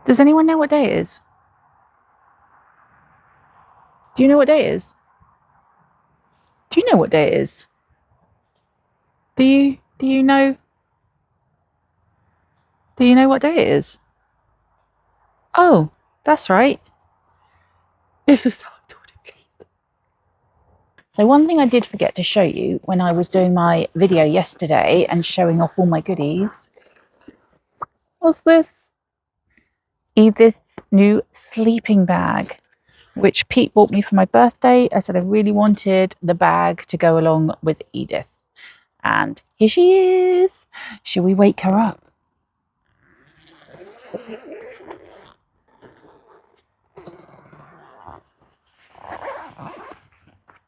Does anyone know what day it is? Do you know what day it is? Do you know what day it is? Do you know? Do you know what day it is? Oh, that's right. It's the start of FLEECE. So one thing I did forget to show you when I was doing my video yesterday and showing off all my goodies was this Edith's new sleeping bag, which Pete bought me for my birthday. I said I really wanted the bag to go along with Edith. And here she is. Shall we wake her up?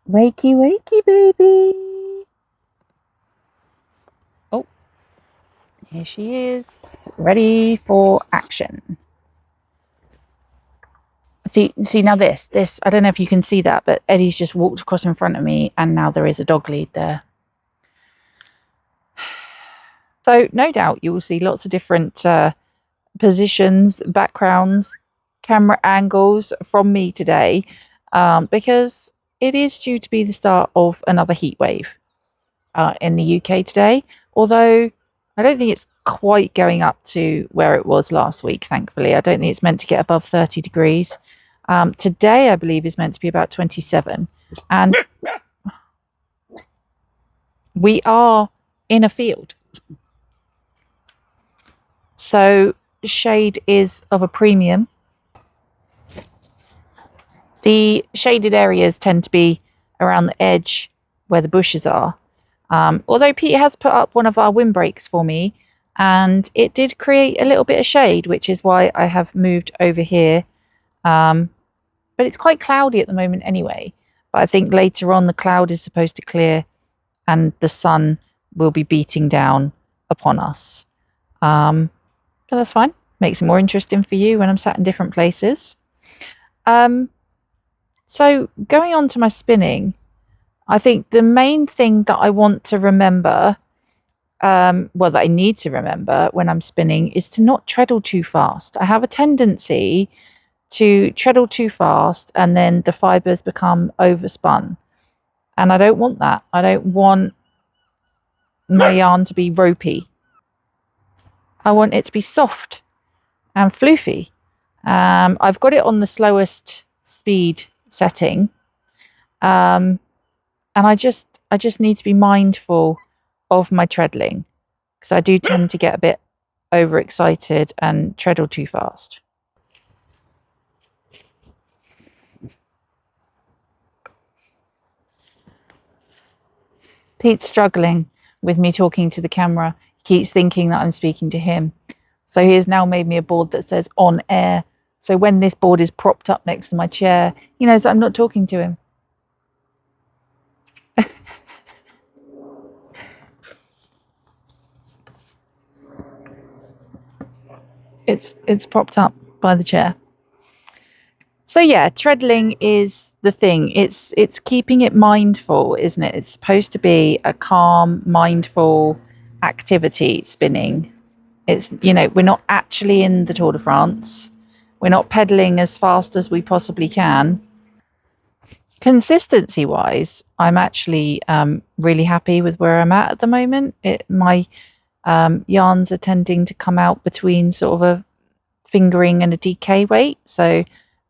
Wakey, wakey, baby. Oh, here she is, ready for action. See now this, I don't know if you can see that, but Eddie's just walked across in front of me and now there is a dog lead there. So no doubt you will see lots of different positions, backgrounds, camera angles from me today, because it is due to be the start of another heat wave in the UK today, although I don't think it's quite going up to where it was last week, thankfully. I don't think it's meant to get above 30 degrees. Today, I believe, is meant to be about 27. And we are in a field. So shade is of a premium. The shaded areas tend to be around the edge where the bushes are. Although Pete has put up one of our windbreaks for me, and it did create a little bit of shade, which is why I have moved over here. But it's quite cloudy at the moment anyway. But I think later on the cloud is supposed to clear and the sun will be beating down upon us. But that's fine. Makes it more interesting for you when I'm sat in different places. So going on to my spinning, I think the main thing that I want to remember, that I need to remember when I'm spinning, is to not treadle too fast. I have a tendency to treadle too fast and then the fibers become overspun. And I don't want that. I don't want my yarn to be ropey. I want it to be soft and floofy. I've got it on the slowest speed setting. And I just need to be mindful of my treadling, because I do tend to get a bit overexcited and treadle too fast. Pete's struggling with me talking to the camera. He keeps thinking that I'm speaking to him. So he has now made me a board that says on air. So when this board is propped up next to my chair, he knows that I'm not talking to him. It's propped up by the chair. So yeah, treadling is the thing. It's keeping it mindful, isn't it? It's supposed to be a calm, mindful activity, spinning. It's, you know, we're not actually in the Tour de France. We're not pedaling as fast as we possibly can. Consistency wise, I'm actually really happy with where I'm at the moment. My yarns are tending to come out between sort of a fingering and a DK weight. So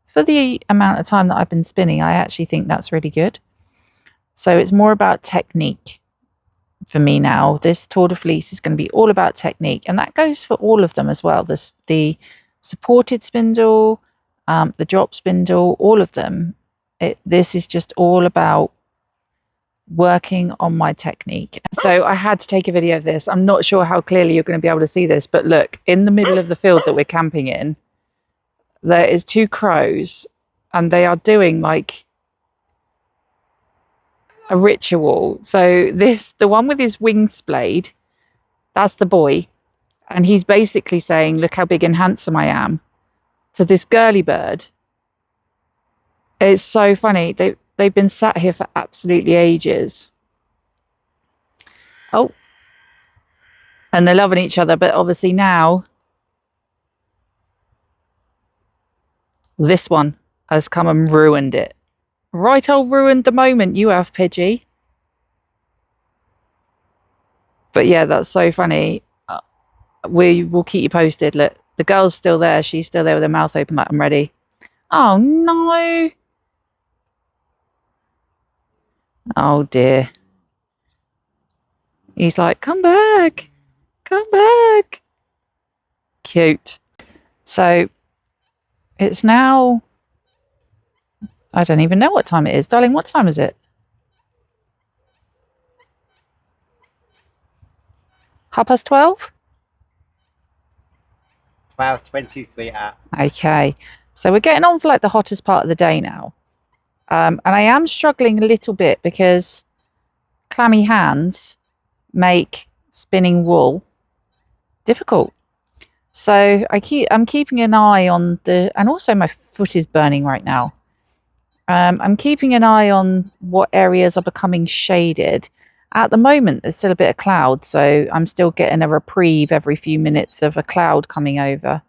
for the amount of time that I've been spinning, I actually think that's really good. So it's more about technique for me now. This Tour de Fleece is going to be all about technique, and that goes for all of them as well. The supported spindle, the drop spindle, all of them. This is just all about working on my technique. So I had to take a video of this. I'm not sure how clearly you're going to be able to see this, but look, in the middle of the field that we're camping in, there is two crows, and they are doing like a ritual. So the one with his wings splayed, that's the boy, and he's basically saying, look how big and handsome I am, to this girly bird. It's so funny. They've been sat here for absolutely ages. Oh, and they're loving each other, but obviously now This one has come and ruined it. Right old ruined the moment you have, Pidgey. But yeah, that's so funny. We will keep you posted. Look, the girl's still there. She's still there with her mouth open like, I'm ready. Oh, no. Oh, dear. He's like, come back. Come back. Cute. So, it's now... I don't even know what time it is. Darling, what time is it? 12:30? 12:20, sweetheart. Okay. So we're getting on for like the hottest part of the day now. And I am struggling a little bit because clammy hands make spinning wool difficult. So I'm keeping an eye on and also my foot is burning right now. I'm keeping an eye on what areas are becoming shaded. At the moment, there's still a bit of cloud, so I'm still getting a reprieve every few minutes of a cloud coming over.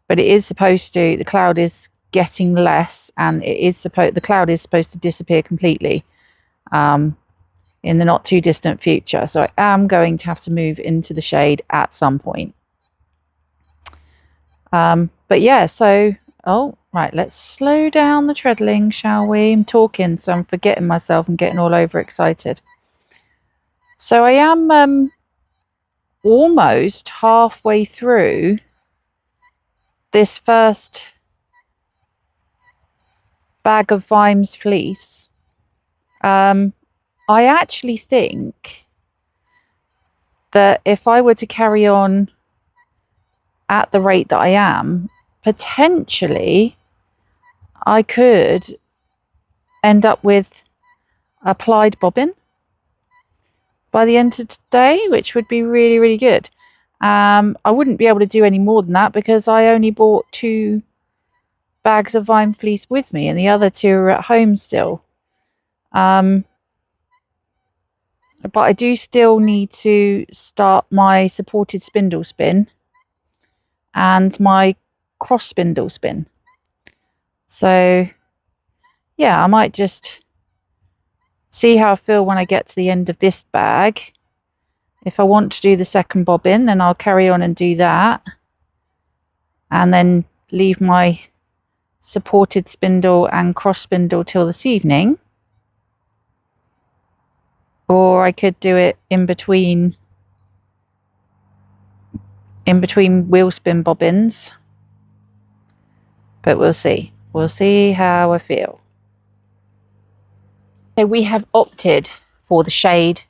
But it is supposed to, the cloud is getting less, and the cloud is supposed to disappear completely in the not too distant future. So I am going to have to move into the shade at some point. But yeah, so, oh, right, let's slow down the treadling, shall we? I'm talking, so I'm forgetting myself and getting all overexcited. So I am almost halfway through this first bag of Vimes fleece. I actually think that if I were to carry on at the rate that I am, potentially I could end up with a plied bobbin by the end of today, which would be really, really good. I wouldn't be able to do any more than that because I only bought 2 bags of Vime fleece with me and the other 2 are at home still. But I do still need to start my supported spindle spin and my cross spindle spin. So yeah, I might just see how I feel when I get to the end of this bag. If I want to do the second bobbin, then I'll carry on and do that. And then leave my supported spindle and cross spindle till this evening. Or I could do it in between wheel spin bobbins. But we'll see. We'll see how I feel. So we have opted for the shade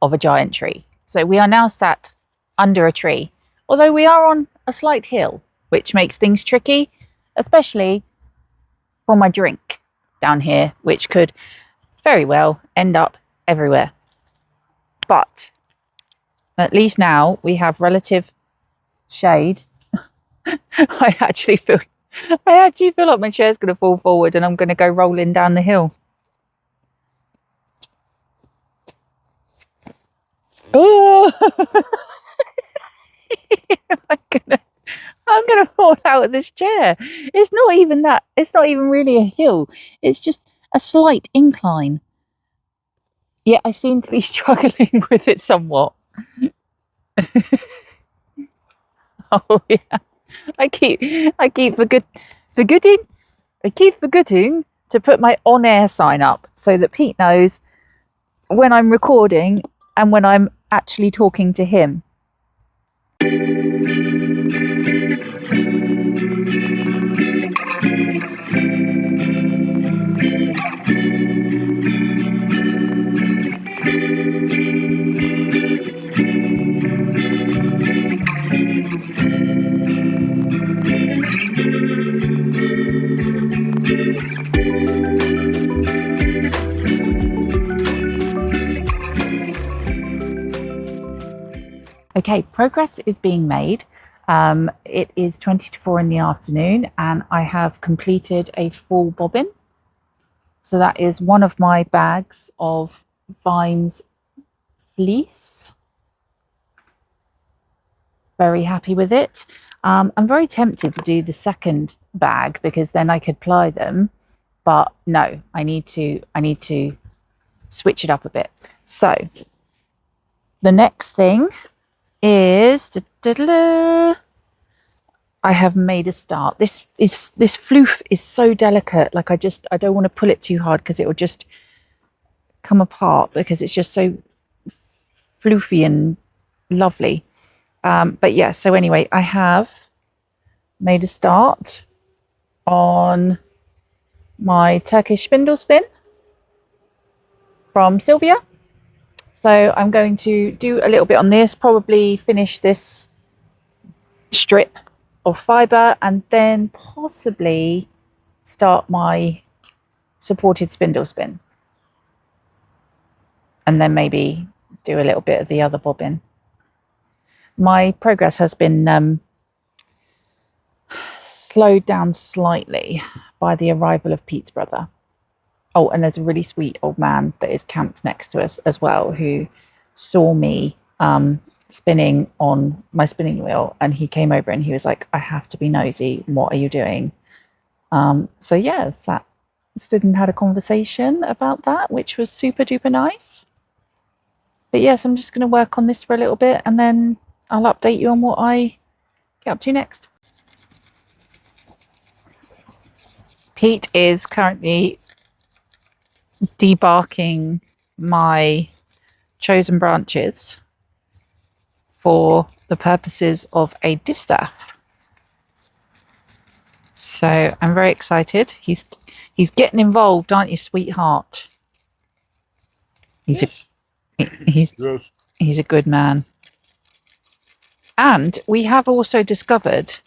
of a giant tree. So we are now sat under a tree, although we are on a slight hill, which makes things tricky, especially for my drink down here, which could very well end up everywhere. But at least now we have relative shade. I actually feel like my chair's going to fall forward and I'm going to go rolling down the hill. Oh! I'm gonna fall out of this chair. It's not even that. It's not even really a hill. It's just a slight incline. Yet I seem to be struggling with it somewhat. Oh yeah, I keep forgetting to put my on-air sign up so that Pete knows when I'm recording and when I'm actually talking to him. Okay, progress is being made. It is 20 to 4 in the afternoon and I have completed a full bobbin. So that is one of my bags of Vimes fleece. Very happy with it. I'm very tempted to do the second bag, because then I could ply them. But no, I need to switch it up a bit. So the next thing is I have made a start. This floof is so delicate. Like I don't want to pull it too hard because it will just come apart, because it's just so floofy and lovely. But yeah, so anyway, I have made a start on my Turkish spindle spin from Sylvia. So I'm going to do a little bit on this, probably finish this strip of fibre, and then possibly start my supported spindle spin, and then maybe do a little bit of the other bobbin. My progress has been slowed down slightly by the arrival of Pete's brother. Oh, and there's a really sweet old man that is camped next to us as well, who saw me spinning on my spinning wheel, and he came over and he was like, I have to be nosy, what are you doing? So yeah, stood and had a conversation about that, which was super duper nice. But yes, I'm just going to work on this for a little bit, and then I'll update you on what I get up to next. Pete is currently debarking my chosen branches for the purposes of a distaff. So I'm very excited. He's getting involved, aren't you, sweetheart? He's a good man. And we have also discovered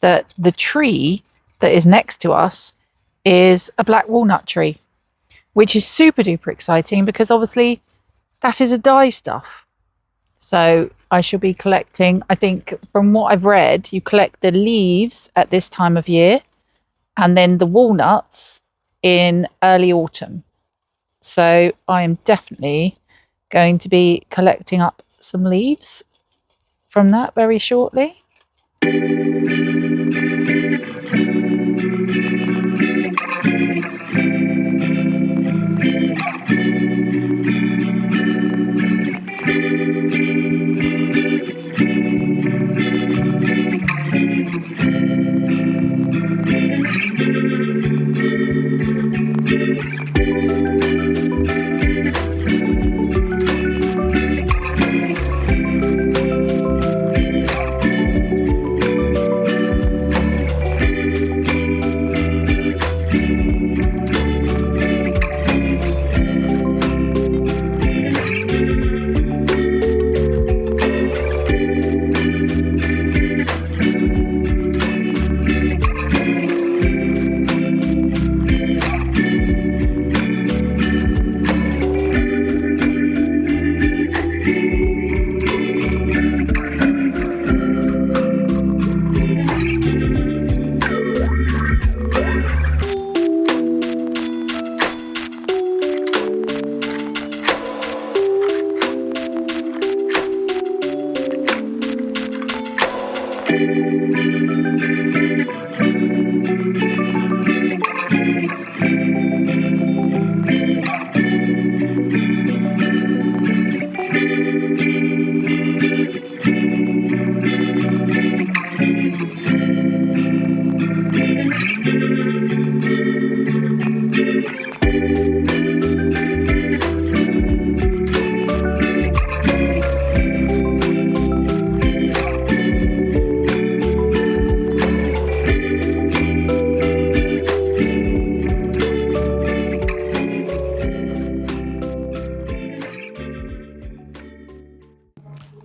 that the tree that is next to us is a black walnut tree, which is super duper exciting, because obviously that is a dye stuff. So I shall be collecting, I think from what I've read, you collect the leaves at this time of year and then the walnuts in early autumn. So I am definitely going to be collecting up some leaves from that very shortly.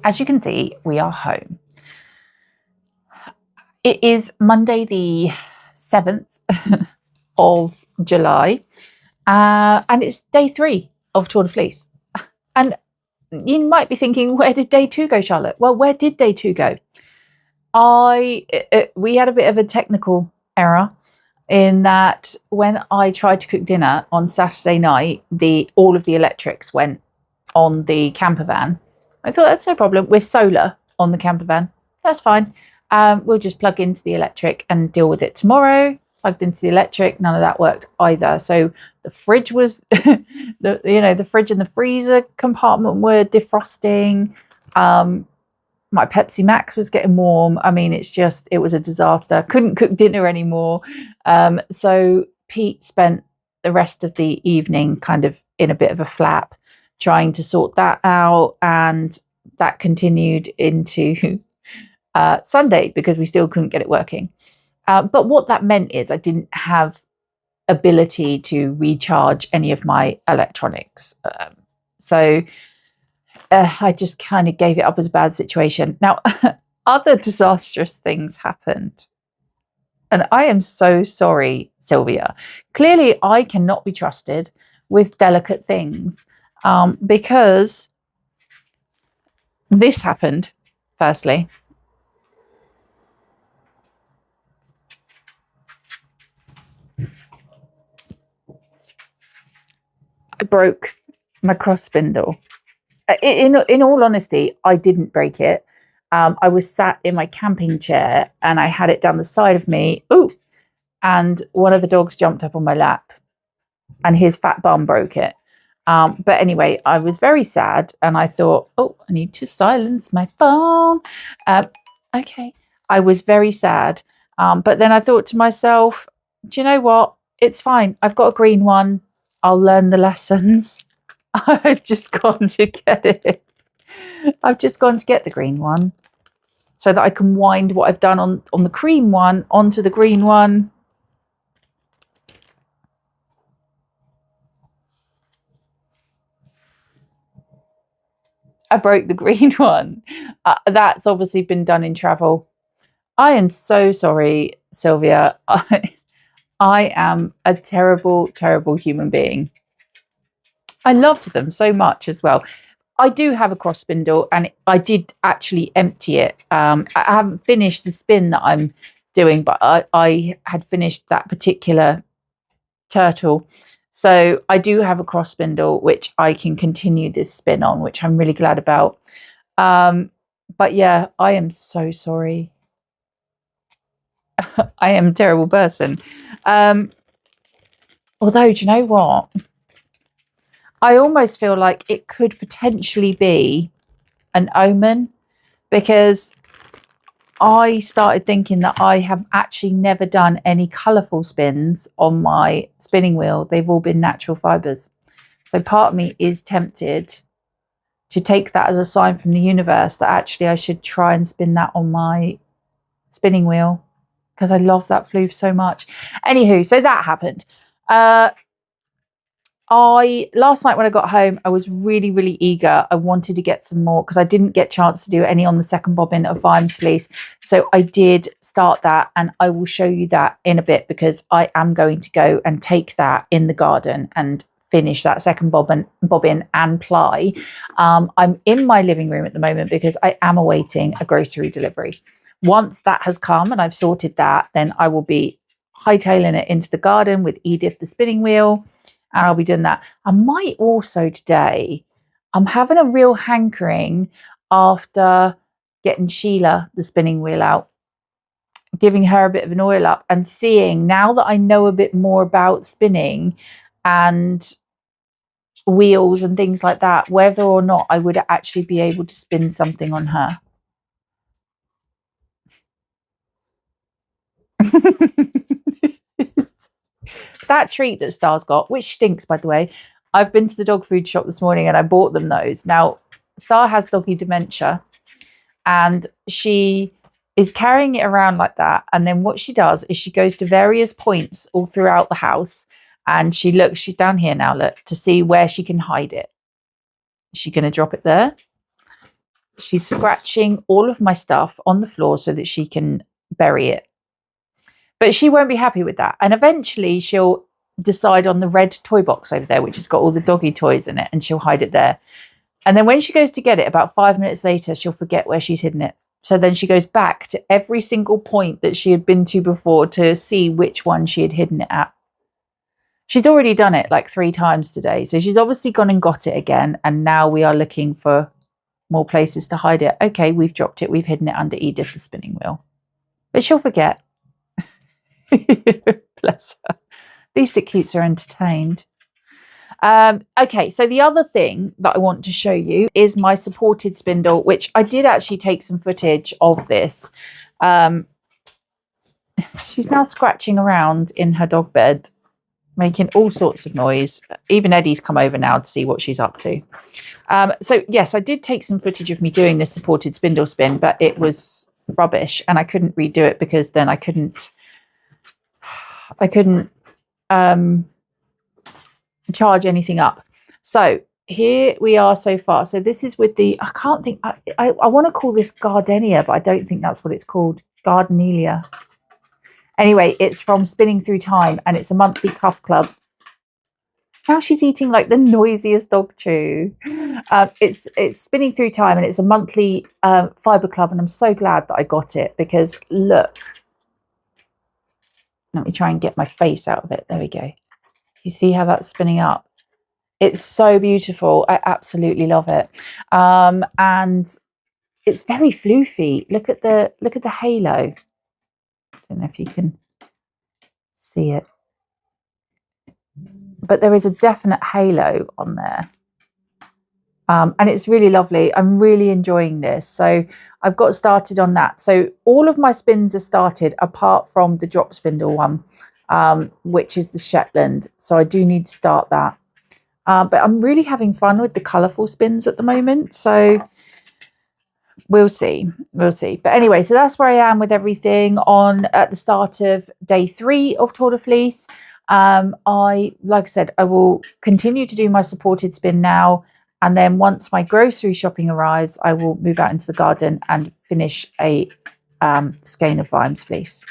As you can see, we are home. It is Monday the 7th of July, and it's day 3 of Tour de Fleece. And you might be thinking, where did day 2 go, Charlotte? Well, where did day 2 go? We had a bit of a technical error in that when I tried to cook dinner on Saturday night, all of the electrics went on the camper van. I thought, that's no problem. We're solar on the camper van. That's fine. We'll just plug into the electric and deal with it tomorrow. Plugged into the electric, none of that worked either. So the fridge was, the fridge and the freezer compartment were defrosting. My Pepsi Max was getting warm. I mean, it was a disaster. Couldn't cook dinner anymore. So Pete spent the rest of the evening kind of in a bit of a flap, trying to sort that out. And that continued into Sunday because we still couldn't get it working. But what that meant is I didn't have ability to recharge any of my electronics. So I just kind of gave it up as a bad situation. Now, other disastrous things happened. And I am so sorry, Sylvia. Clearly, I cannot be trusted with delicate things because this happened, firstly. I broke my cross spindle. In all honesty, I didn't break it. I was sat in my camping chair and I had it down the side of me. Ooh, and one of the dogs jumped up on my lap and his fat bum broke it. But anyway, I was very sad and I thought, oh, I need to silence my phone. Okay. I was very sad. But then I thought to myself, do you know what? It's fine. I've got a green one. I'll learn the lessons. I've just gone to get it. I've just gone to get the green one so that I can wind what I've done on the cream one onto the green one. I broke the green one. That's obviously been done in travel. I am so sorry, Sylvia. I am a terrible, terrible human being. I loved them so much as well. I do have a cross spindle and I did actually empty it. I haven't finished the spin that I'm doing, but I had finished that particular turtle. So I do have a cross spindle, which I can continue this spin on, which I'm really glad about. But yeah, I am so sorry. I am a terrible person. Although, do you know what? I almost feel like it could potentially be an omen because I started thinking that I have actually never done any colourful spins on my spinning wheel. They've all been natural fibres. So part of me is tempted to take that as a sign from the universe that actually I should try and spin that on my spinning wheel because I love that FLEECE so much. Anywho, so that happened. Last night when I got home, I was really, really eager. I wanted to get some more because I didn't get a chance to do any on the second bobbin of Vimes FLEECE. So I did start that and I will show you that in a bit because I am going to go and take that in the garden and finish that second bobbin and ply. I'm in my living room at the moment because I am awaiting a grocery delivery. Once that has come and I've sorted that, then I will be hightailing it into the garden with Edith, the spinning wheel. And I'll be doing that. I might also today, I'm having a real hankering after getting Sheila, the spinning wheel, out, giving her a bit of an oil up and seeing now that I know a bit more about spinning and wheels and things like that, whether or not I would actually be able to spin something on her. That treat that Star's got, which stinks, by the way. I've been to the dog food shop this morning and I bought them those. Now, Star has doggy dementia and she is carrying it around like that. And then what she does is she goes to various points all throughout the house and she looks, she's down here now, look, to see where she can hide it. Is she going to drop it there? She's scratching all of my stuff on the floor so that she can bury it. But she won't be happy with that. And eventually she'll decide on the red toy box over there, which has got all the doggy toys in it, and she'll hide it there. And then when she goes to get it, about 5 minutes later, she'll forget where she's hidden it. So then she goes back to every single point that she had been to before to see which one she had hidden it at. She's already done it like 3 times today. So she's obviously gone and got it again. And now we are looking for more places to hide it. Okay, we've dropped it. We've hidden it under Edith, the spinning wheel. but she'll forget. Bless her. At least it keeps her entertained. Okay, so the other thing that I want to show you is my supported spindle, which I did actually take some footage of this. She's now scratching around in her dog bed, making all sorts of noise. Even Eddie's come over now to see what she's up to. So yes, I did take some footage of me doing this supported spindle spin, but it was rubbish and I couldn't redo it because then I couldn't charge anything up. So here we are so far. So this is with the, I can't think, I want to call this gardenia, but I don't think that's what it's called. Gardenelia. Anyway, it's from Spinning Through Time and it's a monthly cuff club. Now she's eating like the noisiest dog chew. It's Spinning Through Time and it's a monthly fibre club, and I'm so glad that I got it because look. Let me try and get my face out of it. There we go. You see how that's spinning up? It's so beautiful. I absolutely love it. And it's very floofy. Look at the halo. I don't know if you can see it. But there is a definite halo on there. And it's really lovely. I'm really enjoying this. So I've got started on that. So all of my spins are started apart from the drop spindle one, which is the Shetland. So I do need to start that. But I'm really having fun with the colourful spins at the moment. So we'll see. But anyway, so that's where I am with everything at the start of day 3 of Tour de Fleece. Like I said, I will continue to do my supported spin now. And then once my grocery shopping arrives, I will move out into the garden and finish a skein of Vimes fleece.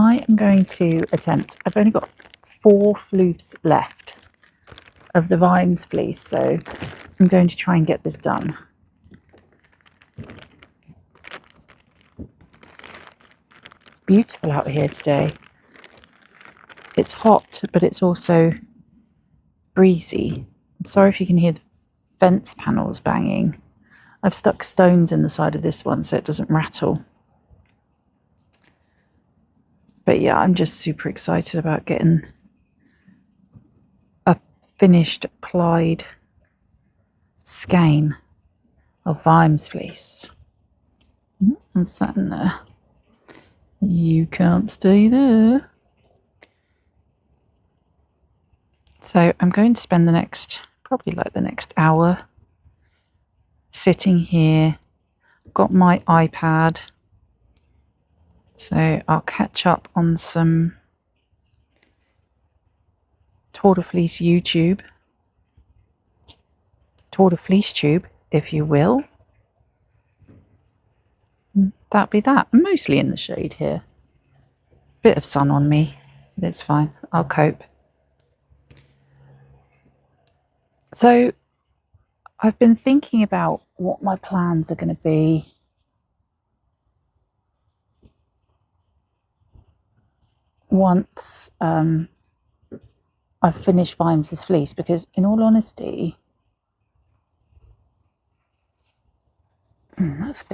I am going to attempt, I've only got 4 floofs left of the Vimes fleece, so I'm going to try and get this done. It's beautiful out here today. It's hot, but it's also breezy. I'm sorry if you can hear the fence panels banging. I've stuck stones in the side of this one so it doesn't rattle. But yeah, I'm just super excited about getting a finished plied skein of Vimes fleece. What's that in there? You can't stay there. So I'm going to spend probably the next hour sitting here. Got my iPad, so I'll catch up on some Tour de Fleece YouTube. Tour de Fleece tube, if you will. That'd be that. I'm mostly in the shade here. Bit of sun on me, but it's fine. I'll cope. So I've been thinking about what my plans are going to be once I've finished Vimes' fleece, because in all honesty, that's a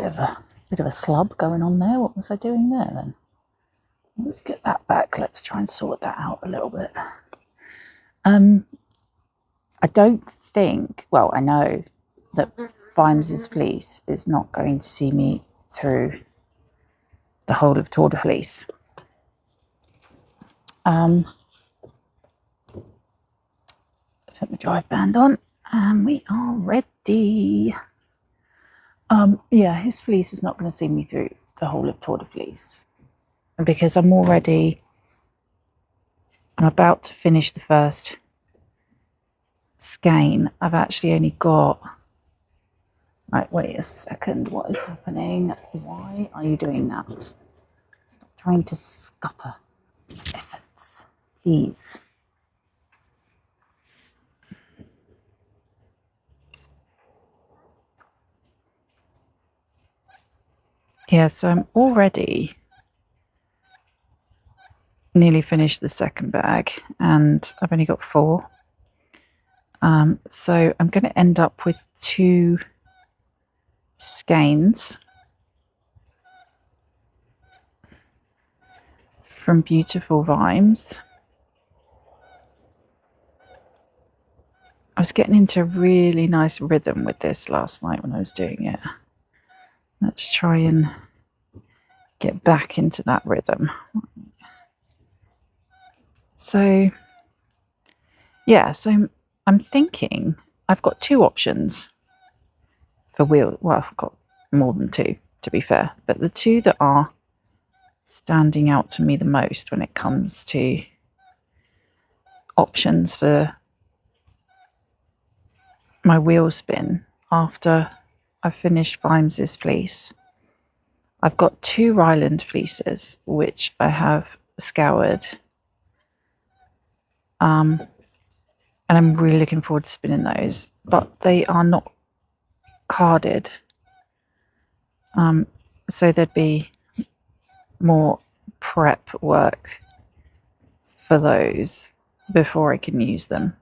bit of a slub going on there. What was I doing there then? Let's get that back. Let's try and sort that out a little bit. I don't think, well, I know that Vimes' fleece is not going to see me through the whole of Tour de Fleece. Put my drive band on and we are ready. Yeah, his fleece is not going to see me through the whole of Tour de Fleece, because I'm about to finish the first skein. I've actually only got, right, wait a second, what is happening? Why are you doing that? Stop trying to scupper efforts, please. Yeah, so I'm already nearly finished the second bag and I've only got 4. So I'm going to end up with 2 skeins from Beautiful Vimes. I was getting into a really nice rhythm with this last night when I was doing it. Let's try and get back into that rhythm. So, yeah, so I'm thinking I've got 2 options for wheel. Well, I've got more than 2, to be fair, but the 2 that are standing out to me the most when it comes to options for my wheel spin after I've finished Vimes' fleece. I've got 2 Ryland fleeces which I have scoured, and I'm really looking forward to spinning those, but they are not carded, so there'd be more prep work for those before I can use them.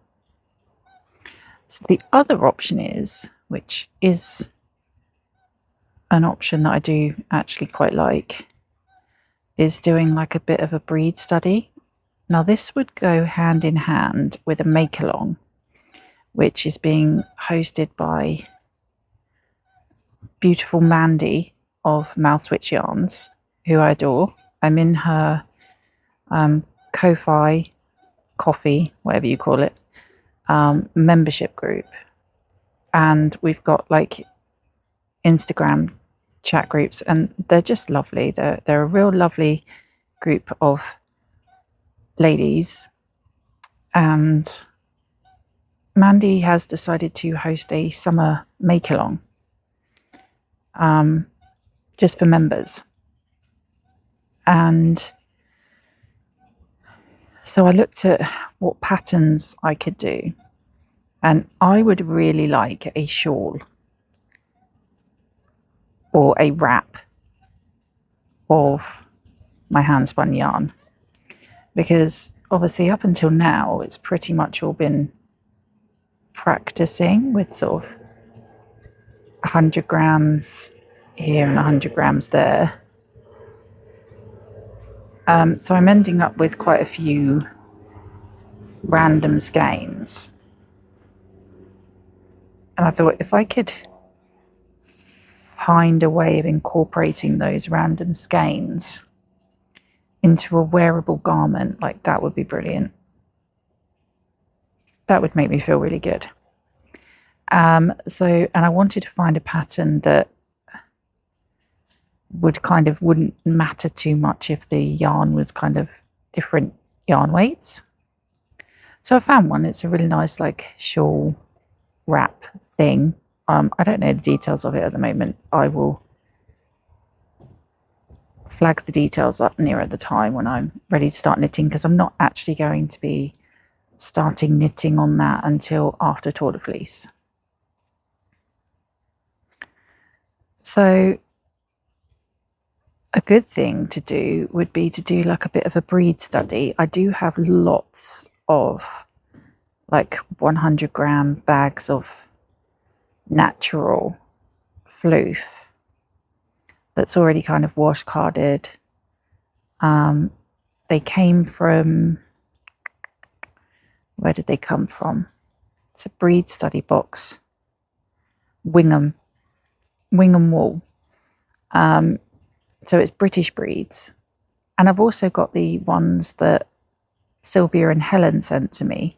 So the other option is, which is an option that I do actually quite like, is doing like a bit of a breed study. Now this would go hand in hand with a make-along, which is being hosted by beautiful Mandy of Mousewitch Yarns, who I adore. I'm in her Ko-Fi, coffee, whatever you call it, membership group, and we've got like Instagram chat groups, and they're just lovely. They're a real lovely group of ladies, and Mandy has decided to host a summer make-along just for members. And so I looked at what patterns I could do, and I would really like a shawl or a wrap of my hand-spun yarn, because obviously up until now it's pretty much all been practicing with sort of 100 grams here and 100 grams there. So I'm ending up with quite a few random skeins. And I thought if I could find a way of incorporating those random skeins into a wearable garment, like that would be brilliant. That would make me feel really good. And I wanted to find a pattern that wouldn't matter too much if the yarn was kind of different yarn weights. So I found one. It's a really nice like shawl wrap thing. I don't know the details of it at the moment. I will flag the details up nearer the time when I'm ready to start knitting, because I'm not actually going to be starting knitting on that until after Tour de Fleece. So a good thing to do would be to do like a bit of a breed study. I do have lots of like 100-gram bags of natural floof that's already kind of wash carded. They came from, where did they come from? It's a breed study box. Wingham wool. So it's British breeds. And I've also got the ones that Sylvia and Helen sent to me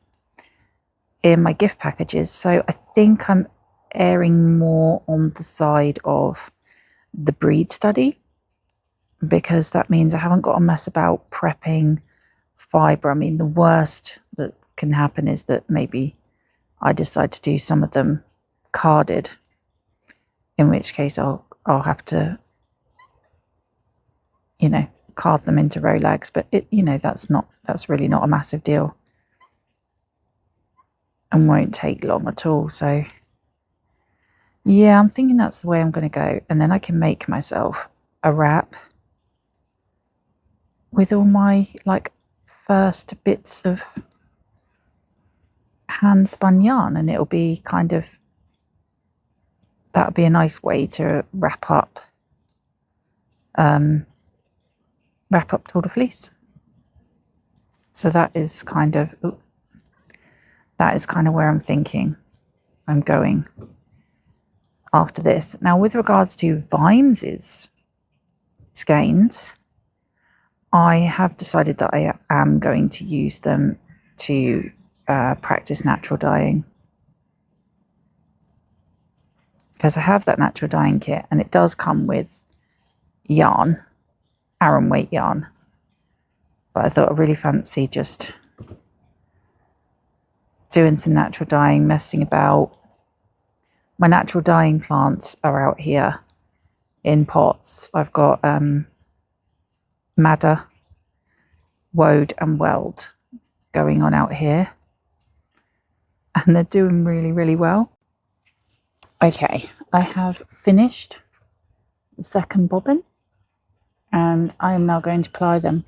in my gift packages. So I think I'm erring more on the side of the breed study, because that means I haven't got to mess about prepping fibre. I mean, the worst that can happen is that maybe I decide to do some of them carded, in which case I'll have to, card them into Rolags, but that's really not a massive deal and won't take long at all. So yeah, I'm thinking that's the way I'm going to go, and then I can make myself a wrap with all my like first bits of hand spun yarn, and it'll be that'll be a nice way to wrap up Tour de Fleece. So that is kind of where I'm thinking I'm going after this. Now, with regards to Vimes's skeins, I have decided that I am going to use them to practice natural dyeing, because I have that natural dyeing kit and it does come with yarn, Aran weight yarn, but I thought I really fancy just doing some natural dyeing, messing about. My natural dyeing plants are out here in pots. I've got Madder, Wode and Weld going on out here, and they're doing really, really well. Okay, I have finished the second bobbin and I am now going to ply them.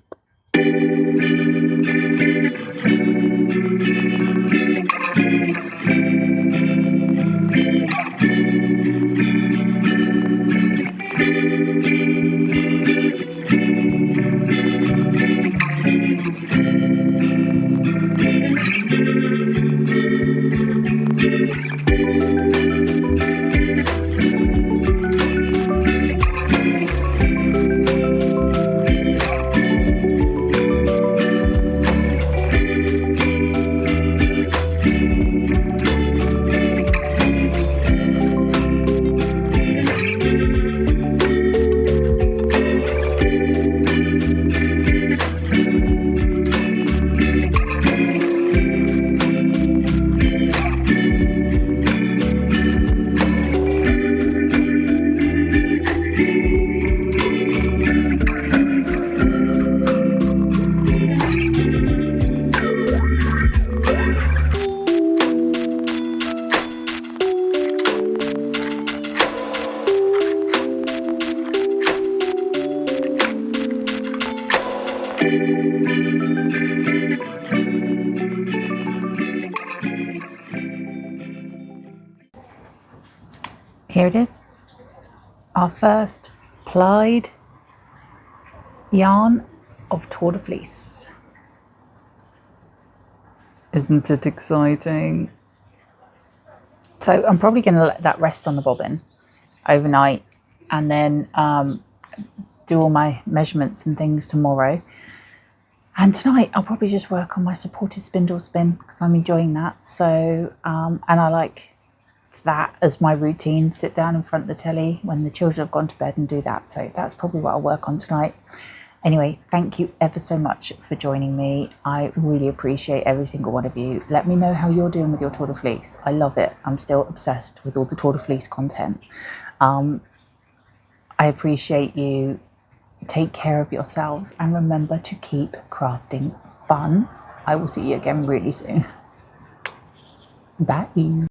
Here it is, our first plied yarn of Tour de Fleece. Isn't it exciting? So I'm probably going to let that rest on the bobbin overnight, and then do all my measurements and things tomorrow. And tonight I'll probably just work on my supported spindle spin because I'm enjoying that. So and I like that as my routine, sit down in front of the telly when the children have gone to bed and do that. So that's probably what I'll work on tonight. Anyway, thank you ever so much for joining me. I really appreciate every single one of you. Let me know how you're doing with your Tour de Fleece. I love it. I'm still obsessed with all the Tour de Fleece content. I appreciate you. Take care of yourselves and remember to keep crafting fun. I will see you again really soon. Bye.